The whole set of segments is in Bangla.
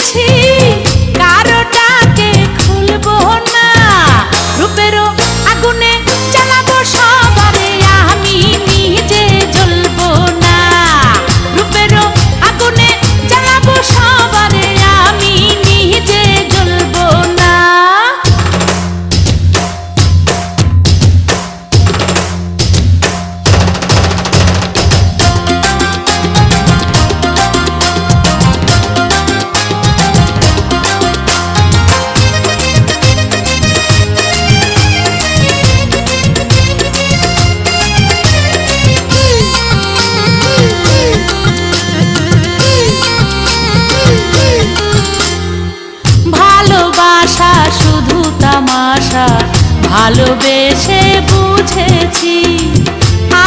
বুঝেছি কারোটাকে খুলবো না, রূপেরও আগুনে জ্বালাবো সবারে আমি নিজে জ্বলবো না, রূপেরও আগুনে জ্বালাবো সবারে আমি নিজে জ্বলবো না। ভালোবাসা শুধু তামাশা, ভালোবেসে বুঝেছি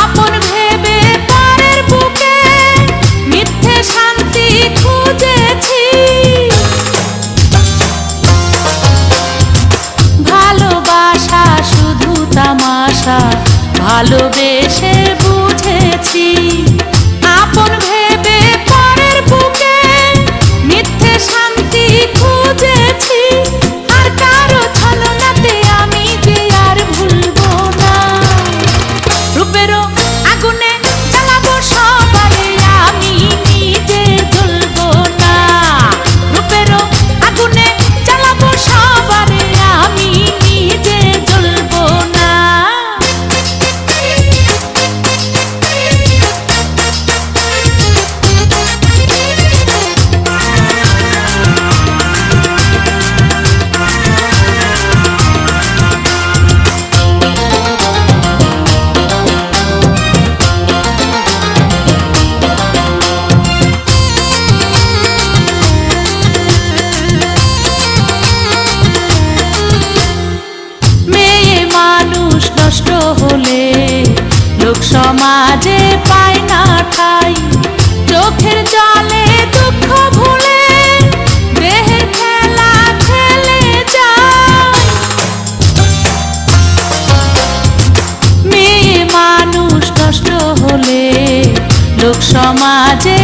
আপন ভেবে পরের বুকে মিথ্যে শান্তি খুঁজেছি। ভালোবাসা শুধু তামাশা, ভালোবেসে বুঝেছি আপন ভেবে পরের বুকে মিথ্যে শান্তি খুঁজেছি। আর কারো ছলনাতে আমি যে আর ভুলবো না, রূপেরও আগুনে জ্বালাবো সবারে আমি নিজে জ্বলবো না, রূপেরও আগুনে জ্বালাবো সবারে আমি নিজে জ্বলবো না। মেয়ে মানুষ নষ্ট হলে লোক সমাজে পায় না ঠাই, চোখের জলে দুঃখ ভুলে দেহের খেলা খেলে যায়। মেয়ে মানুষ নষ্ট হলে লোক সমাজে